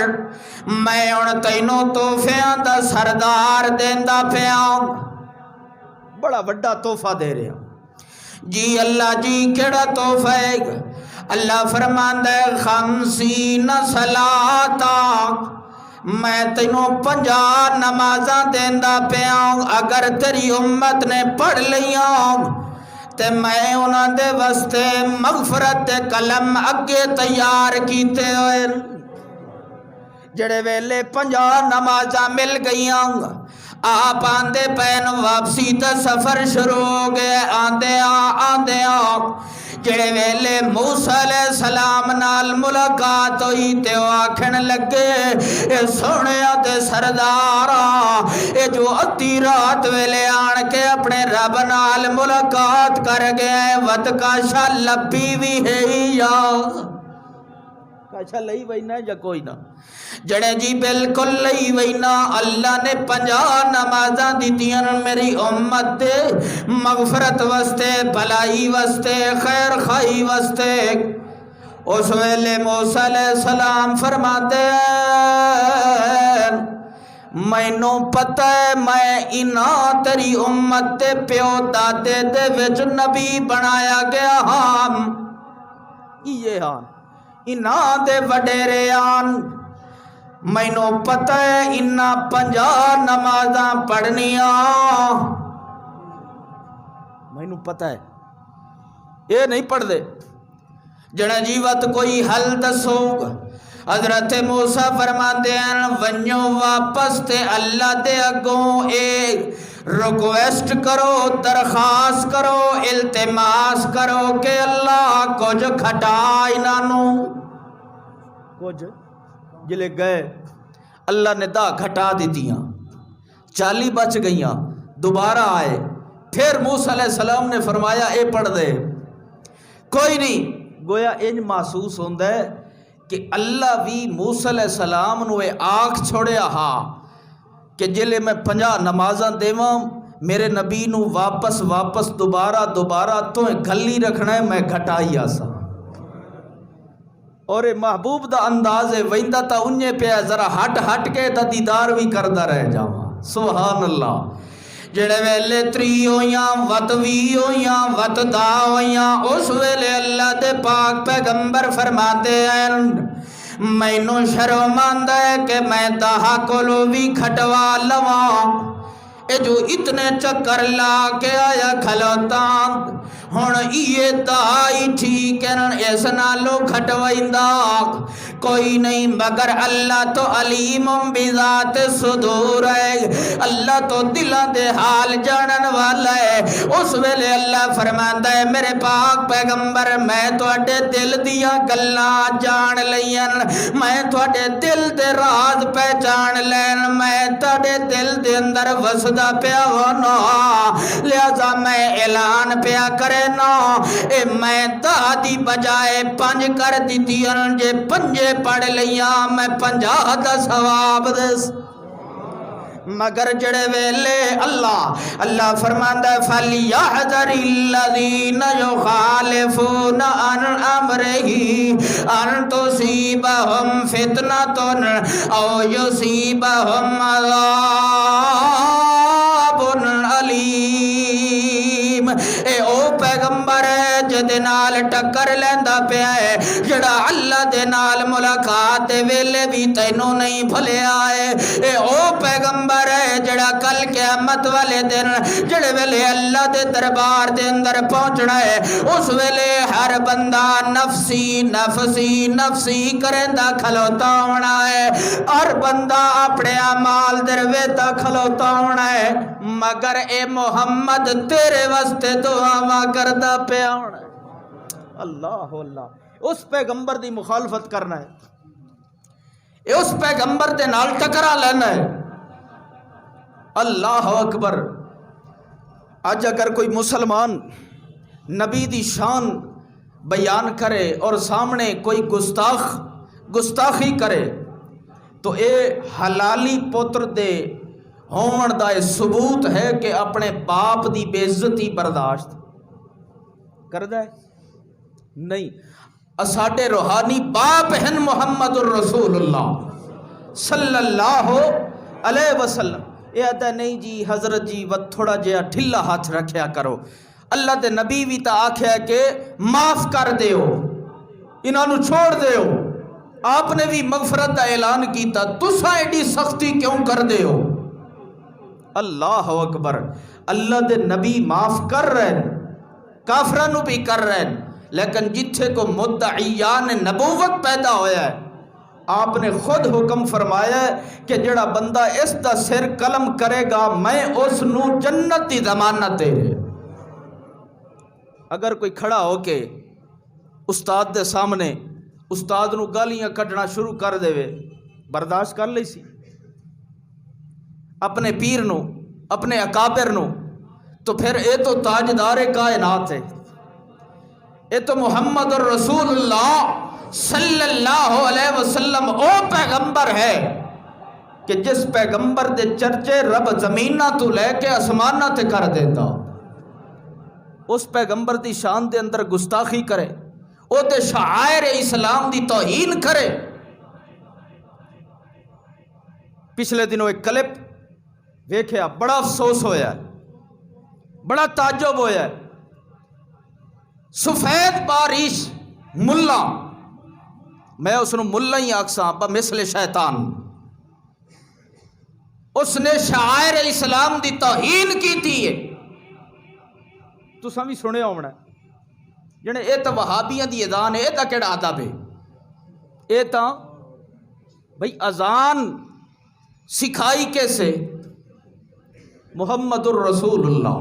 میں ہن تینوں تحفیاں دا سردار دیندا پیا. بڑا بڑا تحفہ دے رہا. جی اللہ جی کیڑا تحفہ ہے؟ اللہ فرماندا ہے 50 صلاتا میں تینوں 50 نمازاں دیندا پیا. اگر تیری امت نے پڑھ لیاں تے میں انہاں دے واسطے مغفرت دے کلم اگے تیار کیتے ہوئے. جڑے ویلے 50 نمازاں مل گئیاں آپ آندے پین واپسی دا سفر شروع ہو گئے. آندے جڑے ویلے موسیٰ علیہ السلام نال ملاقات ہوئی تے وہ آکھن لگے اے سونیا تے سردارا اے جو ادھی رات ویلے آن کے اپنے رب نال ملاقات کر گئے وط کاشا لبی بھی ہے یا کاشا لئی وینا یا کوئی نہ. جڑے جی بالکل لئی وینا. اللہ نے 50 نمازاں دیتیاں میری امت دے مغفرت واسطے بھلائی واسطے خیر خائی واسطے. اس ویلے موسیٰ علیہ السلام فرماتے ہیں مینوں پتہ ہے میں انہاں تیری امت دے پیو دادے دے وچ نبی بنایا گیا ہاں. یہ ہاں انہاں دے وڈیرے آن مینوں پتہ ہے انہاں 50 نمازاں پڑھنیاں. مینوں پتہ ہے یہ نہیں پڑھ دے. جڑا جیوت کوئی حل دسو. حضرت موسیٰ فرماندے ہیں ونجو واپس تے اللہ دے اگوں اے ریکویسٹ کرو درخواست کرو التماس کرو کہ اللہ کچھ کھٹا انہوں کچھ جلے گئے اللہ نے دا گھٹا دیتیاں 40 بچ گئیاں دوبارہ آئے. پھر موسیٰ علیہ السلام نے فرمایا اے پڑھ دے. کوئی نہیں. گویا انج محسوس ہوندہ ہے کہ اللہ بھی موسیٰ علیہ السلام نو آنکھ چھوڑے ہا کہ جلے میں 50 نمازاں دیواں میرے نبی نو واپس دوبارہ تو گھلی رکھنا ہے میں گھٹائی آسا. اور محبوب دا انداز ہے ویندہ تا انجے پہ ذرا ہٹ کے تا دیدار بھی کردہ رہ جاواں. سبحان اللہ. جڑے ویلے تری ہویاں وط وی ہویاں وط دا ہویاں اس ویلے اللہ دے پاک پیغمبر فرماتے ہیں مینوں شرم آندا ہے کہ میں دہا کولو بھی کھٹوا لواں. اے جو اتنے چکر لا کے آیا کھلوتا ہن یہ دائی ٹھیک ہے اس نالو کھٹوائندہ کوئی نہیں مگر اللہ تو علیم بذات صدور ہے. اللہ تو دلوں دے حال جانن والا ہے. اس ویلے اللہ فرماندا ہے میرے پاک پیغمبر میں تواڈے دل دیاں گلاں جان لئیاں میں تواڈے دل دے راز پہچان لین میں تواڈے دل دے اندر وسدا پیا ہونا لہذا میں اعلان پیا کرے نا اے میں دادی بجائے 5 کر دیتیاں جے 5 پڑھ لیاں میں 50 دا ثواب دس. مگر جڑے ویلے اللہ فرماندا ہے فَلْيَحْذَرِ الَّذِينَ يُخَالِفُونَ عَنْ أَمْرِهِ أَن تُصِيبَهُمْ فِتْنَةٌ أَوْ يُصِيبَهُمْ عَذَابٌ أَلِيمٌ. اے او پیغمبر ہے جدے نال ٹکر لیندا پیا ہے، جڑا اللہ دے نال ملاقات دے ویلے بھی تینوں نہیں بھلیا ہے۔ اے او پیغمبر ہے جڑا کل قیامت والے دن جڑے ویلے اللہ دے دربار دے اندر پہنچنا ہے، اس ویلے ہر بندہ نفسی نفسی نفسی کریندا کھلوتا ہونا ہے، ہر بندہ اپنے اعمال درویتا کھلوتا ہونا ہے، مگر اے محمد تیرے واسطے دعا کردا پیا ہونا ہے۔ اللہ اللہ، اس پیغمبر دی مخالفت کرنا ہے، اس پیغمبر دے نال ٹکرا لینا ہے۔ اللہ اکبر۔ آج اگر کوئی مسلمان نبی دی شان بیان کرے اور سامنے کوئی گستاخی کرے تو اے حلالی پتر دے ہون دا ثبوت ہے کہ اپنے باپ دی بے عزتی برداشت کردا ہے نہیں۔ اساڈے روحانی باپ ہیں محمد الرسول اللہ صلی اللہ علیہ وسلم۔ یہ آتا نہیں جی حضرت جی تھوڑا جہا ڈھلا ہاتھ رکھیا کرو، اللہ دے نبی بھی تا آکھیا کہ معاف کر دیو، انہوں چھوڑ دیو، آپ نے بھی مغفرت دا اعلان کیتا، تساں ایڈی سختی کیوں کر دیو؟ اللہ اکبر۔ اللہ دے نبی معاف کر رہے ہیں، کافرانو بھی کر رہے ہیں، لیکن جتھے کو مدعیان نبوت پیدا ہویا ہے، آپ نے خود حکم فرمایا ہے کہ جڑا بندہ اس دا سر قلم کرے گا میں اس نو جنت دی ضمانت دے رہے۔ اگر کوئی کھڑا ہو کے استاد دے سامنے استاد نو گالیاں کڈنا شروع کر دے برداشت کر لی سی، اپنے پیر نو اپنے اکابر نو، تو پھر اے تو تاجدار کائنات ہے، اے تو محمد الرسول اللہ صلی اللہ علیہ وسلم او پیغمبر ہے کہ جس پیغمبر دے چرچے رب زمینہ تو لے کے آسمانہ تے کر دیتا، اس پیغمبر دی شان دے اندر گستاخی کرے، او تے شعائر اسلام دی توہین کرے۔ پچھلے دنوں ایک کلپ ویکھیا، بڑا افسوس ہویا ہے، بڑا تعجب ہویا ہے۔ سفید باریش ملا، میں اس نے ملا ہی آکساں بمثل شیطان، اس نے شعائر اسلام دی توہین کی تھی ہے۔ تو سمی سنے ہونا جنے اے تا وہابیاں دی اذان ہے، اے تا کیڑا ادب ہے؟ اے تا بھئی اذان سکھائی کیسے؟ محمد الرسول اللہ،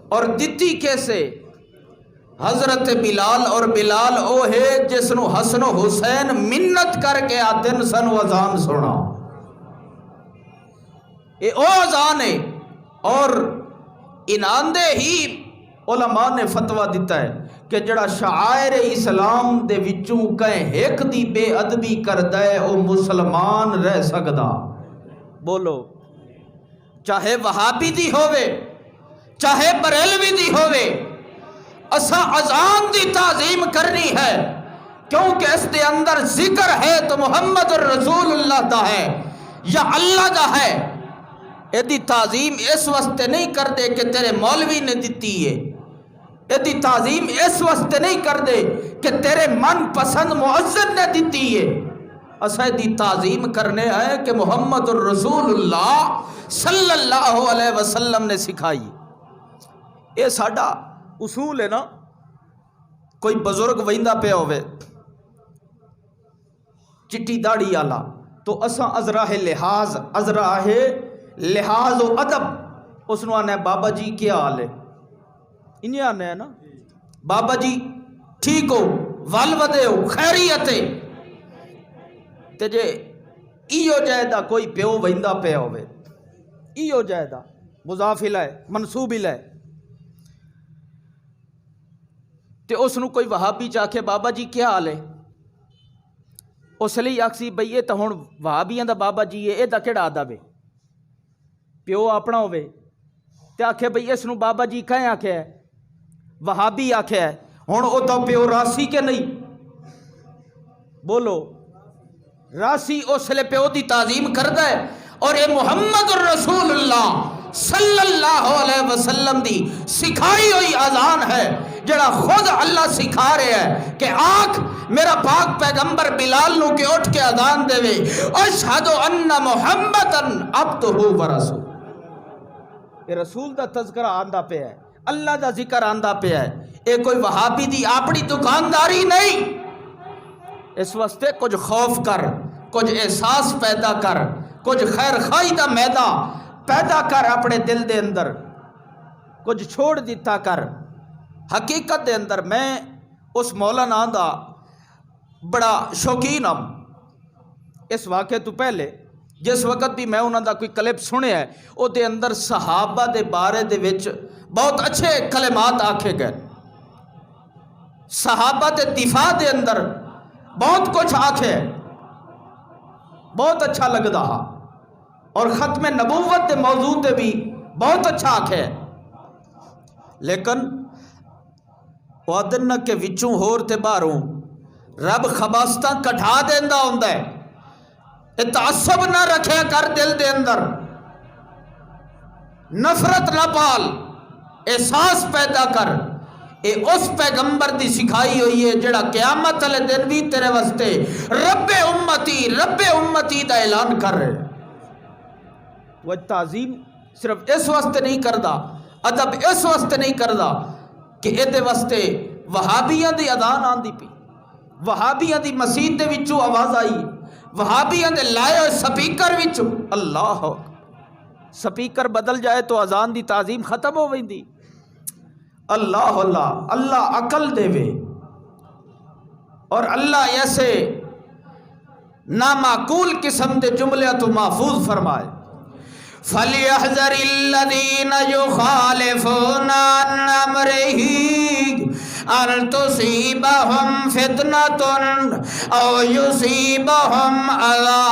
اور دتی کیسے؟ حضرت بلال، اور بلال او ہے جس نو حسن و حسین منت کر کے آدن سن و اذان سنا، اے او اذان ہے۔ اور اناندے ہی علماء نے فتویٰ دیتا ہے کہ جڑا شعائر اسلام دے وچوں کہیں ایک دی بے ادبی کردہ ہے او مسلمان رہ سکدا؟ بولو، چاہے وہابی دی ہووے چاہے بریلوی دی ہووے، اساں اذان دی تعظیم کرنی ہے، کیونکہ اس دے اندر ذکر ہے تو محمد الرسول اللہ دا ہے یا اللہ دا ہے۔ ایدی تعظیم اس واسطے نہیں کر دے کہ تیرے مولوی نے دیتی ہے، ایدی تعظیم اس واسطے نہیں کر دے کہ تیرے من پسند مؤذن نے دیتی ہے، اسا دی تعظیم کرنے ہے کہ محمد الرسول اللہ صلی اللہ علیہ وسلم نے سکھائی۔ اے ساڈا اصول ہے نا۔ کوئی بزرگ ویندا پیا ہوئے چٹی داڑھی آلا تو اساں ازراہ لحاظ و ادب اس نو آنے بابا جی کیا حال ہے، انہیں آنے ہے نا بابا جی ٹھیک ہو، ول ودے ہو، خیریت ہے، تے جے ایو جائدہ کوئی پیو ویندا پیا ہوئے، ایو جائدہ مضاف الیہ منصوب الیہ، تے اس نو کوئی وہابی چاہ کے بابا جی کیا حال ہے، اس لیے آکسی بھئی یہ تو ہن وہابیاں دا بابا جی ہے، یہ دا کیڑا ادب ہے؟ پیو اپنا ہوئے تے آکھے بھئی اس نو بابا جی کہیں آکھے ہے، وہابی آکھے ہے، ہن او تو پیو راسی کے نہیں؟ بولو، راسی اس لئے پیو دی تعظیم کردہ ہے، اور اے محمد الرسول اللہ صلی اللہ علیہ وسلم دی سکھائی ہوئی اذان ہے، جڑا خود اللہ سکھا رہے ہیں کہ آنکھ میرا پاک پیغمبر بلال نو کہ اٹھ کے اذان دے وے اشہد ان محمدن عبدہ ورسول. یہ رسول دا تذکرہ آندا پہ ہے، اللہ دا ذکر آندا پہ ہے. اے کوئی وہابی دی اپنی دکانداری نہیں. اس واسطے کچھ خوف کر، کچھ احساس پیدا کر، کچھ خیر خواہی دا میدہ پیدا کر اپنے دل دے اندر، کچھ چھوڑ دیتا کر. حقیقت دے اندر میں اس مولانا دا بڑا شوقین ہوں. اس واقعے تو پہلے جس وقت بھی میں انہوں دا کوئی کلپ سنے ہے او دے اندر صحابہ دے بارے دے وچ بہت اچھے کلمات آکھے گئے، صحابہ دے دفاع دے اندر بہت کچھ آکھے، بہت اچھا لگدا ہا. اور ختم نبوت دے موضوع دے بھی بہت اچھا آکھے. لیکن وعدن کے وچوں ہور تے باہروں رب خباستاں کٹھا دیندا ہوندا ہے. تعصب نہ رکھے کر دل دے اندر، نفرت نہ پال، احساس پیدا کر. اے اس پیغمبر دی سکھائی ہوئی ہے جڑا قیامت والے دن بھی تیرے واسطے رب امتی دا اعلان کر رہے. وہ تعظیم صرف اس واسطے نہیں کردا، ادب اس واسطے نہیں کردا کہ ایدے واسطے وہابیاں دی اذان آندی پئی، وہابیاں دی مسجد دے وچوں آواز آئی، وہابیاں دے لائے ہوئے سپیکر وچوں اللہ سپیکر بدل جائے تو اذان دی تعظیم ختم ہو ویندی. اللہ اللہ اللہ عقل دے وے اور اللہ ایسے نامعقول قسم دے جملے تو محفوظ فرمائے. فَلْيَحْذَرِ الَّذِينَ يُخَالِفُونَ عَنْ أَمْرِهِ أَنْ تُصِيبَهُمْ فِتْنَةٌ أَوْ يُصِيبَهُمْ عَذَابٌ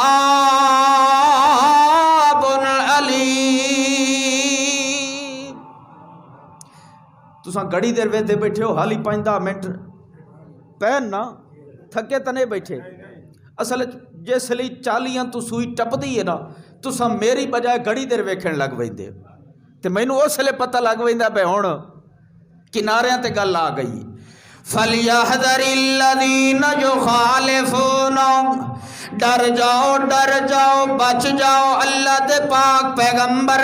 أَلِيمٌ. تساں گھڑی دیر ویندے بیٹھے ہو، حالی 5 منٹ پہن نہ تھکے تنے بیٹھے. اصل جس لیے 40 تو سوئی ٹپ دی ہے نا، تساں میری بجائے گھڑی دیر ویکھن لگ ویندے تے مینوں اس لیے پتہ لگ ویندا پے ہن کناریاں تے گل آ گئی. فَلْيَحْذَرِ الَّذِينَ يُخَالِفُونَ، ڈر جاؤ بچ جاؤ اللہ دے پاک پیغمبر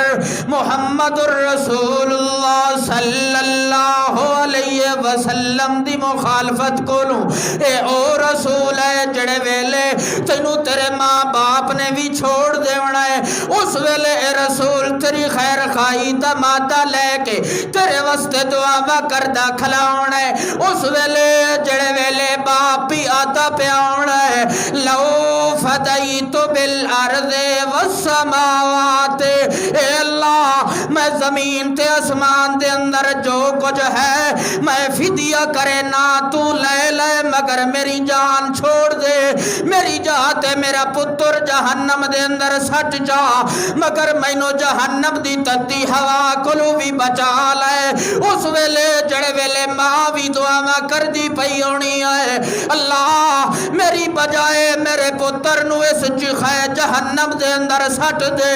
محمد الرسول اللہ صلی اللہ علیہ وسلم دی مخالفت کولوں. اے او رسول ہے جڑے ویلے تینوں تیرے ماں باپ نے بھی چھوڑ دیونا ہے، اس ویلے اے رسول تیری خیر خواہی دا مادہ لے کے تیرے واسطے دعا کردہ کھلاونا ہے. اس ویلے جڑے ویلے باپ بھی آتا پیا ہونا ہے، لو فدیت بالارض والسماوات، اے اللہ میں زمین تے اسمان دے اندر جو کچھ ہے میں فدیہ کرے نہ تو لے لے، مگر میری جان چھوڑ دے، میری جان تے میرا پتر جہنم دے اندر سٹ جا، مگر مینوں جہنم دی تتی ہوا کولوں بھی بچا لے. اس ویلے جڑے ویلے ماں بھی دعا کر دی پئی ہونی ہے، اللہ میری بجائے میرے پتر نو اس چخے جہنم دے اندر سٹ دے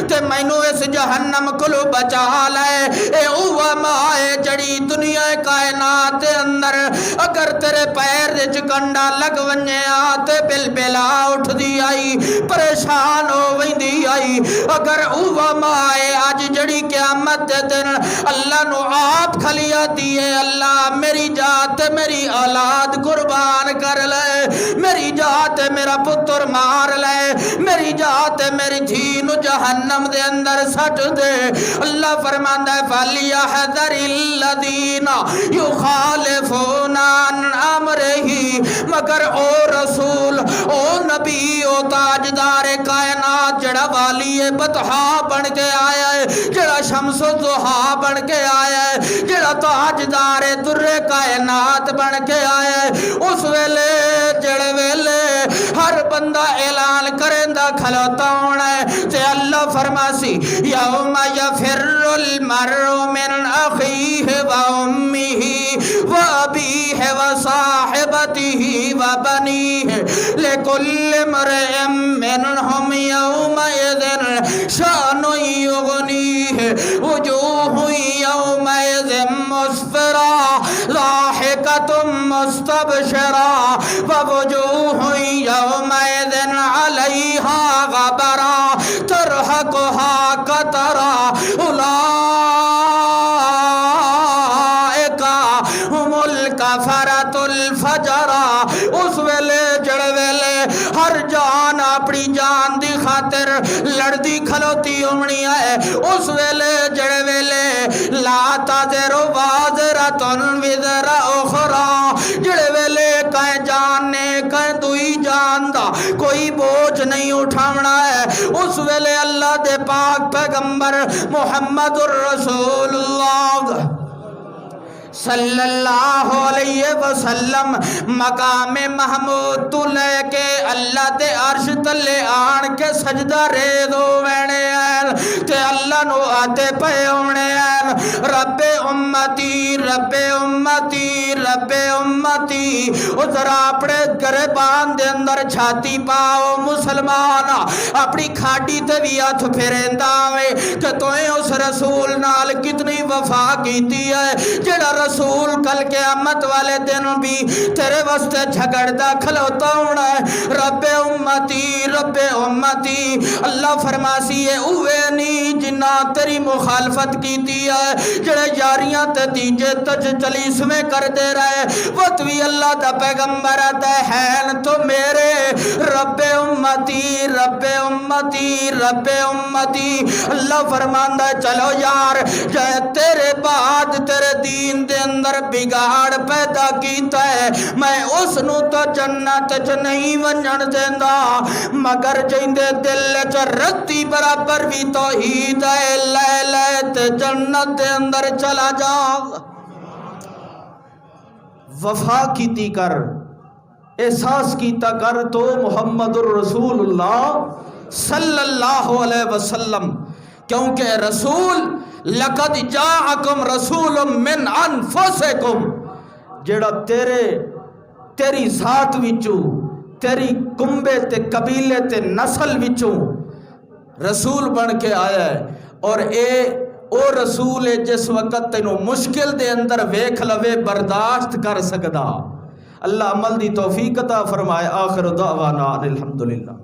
تے مینوں اس جہنم کولوں بچا لے. اے اوہ ماں جڑی دنیا کائنات دے اندر اگر تیرے پیر دے چکنڈا لگ ونجے تے بلبلا اٹھ دی آئی، پریشان ہو ویندی آئی. اگر اوہ ماں اج جڑی قیامت دے دن اللہ نو آپ کھلیا دیے، اللہ میری جات میری اولاد قربان کر لے، میری جات میرا پتر مار لے، میری جات میری دھی نو جہنم دے اندر سٹ دے. اللہ فرماندا ہے فَلْيَحْذَرِ الَّذِينَ يُخَالِفُونَ عَنْ أَمْرِهِ، مگر او رسول او نبی او تاجدار کائنات جڑا والی بطحا بن کے آیا ہے، جڑا شمس و ضحا بن کے آیا ہے، جڑا تاجدار در کائنات بن کے آیا ہے، اس ویلے جڑے ویلے ہر بندہ اعلان کرندہ کھلوتا ہونا ہے تے اللہ فرماسی یوم یفر المرء من اخیہ و امیہ و ابیہ و صاحبتہ و بنیہ لکل امرئ منہم یومئذ شأن یغنیہ. ضاحكة مستبشرة ووجوه يومئذ عليها غبرة ترهقها قترة أولئك هم الكفرة الفجرة۔ اس ویلے جڑ ویلے ہر جان اپنی جان دی خاطر لڑدی کھلوتی ہونی ہے، اس ویلے جڑ ویلے لا تزر وازرۃ وزر اخری، جڑ ویلے کہیں جان نے کہیں دوئی جان دا کوئی بوجھ نہیں اٹھاونا ہے، اس ویلے اللہ دے پاک پیغمبر محمد الرسول اللہ صلی اللہ علیہ وسلم مقام محمود تو لے کے اللہ دے عرش تلے آن کے سجدہ ریدو وینے ہیں تے اللہ نو آتے پہ ہونے ہیں رب امتی رب امتی رب امتی۔ او ذرا اپنے گربان دے اندر چھاتی پاؤ مسلمان، اپنی کھاٹی تے بھی ہاتھ پھیریندا میں کہ تویں اس رسول نال کتنی وفا کیتی ہے جڑا رسول کل قیامت والے دن بھی تیرے واسطے جھگڑدا کھلوتا ہونا ہے۔ رب امتی رب امتی، اللہ فرماسی ہے اوے نہیں جنہ تیری مخالفت کیتی ہے، جڑے یاریاں تے تیجے تج چلیس میں کر دے رہے وقت بھی اللہ دا پیغمبر آتا ہے تو میرے رب امتی رب امتی رب امتی۔ اللہ فرماندہ ہے چلو یار جائے تیرے بعد تیرے دین دے اندر بگاڑ پیدا کیتا ہے، میں اس نو تو جنت چ نہیں ونجن دیندا مگر جیندے دل چ رتی برابر بھی توحید ہے لے لے تے جنت دے اندر چلا جا۔ وفا کیتی کر، احساس کیتا کر تو محمد الرسول اللہ صلی اللہ علیہ وسلم، کیونکہ رسول لقد جاءکم رسول من انفسکم، جڑا تیری ذات وچوں تیری کنبے تے قبیلے تے نسل وچوں رسول بن کے آیا ہے، اور او رسول ہے جس وقت تینوں مشکل دے اندر ویکھ لوے برداشت کر سکدا۔ اللہ عمل دی توفیق عطا فرمائے۔ آخر دعوانا الحمدللہ۔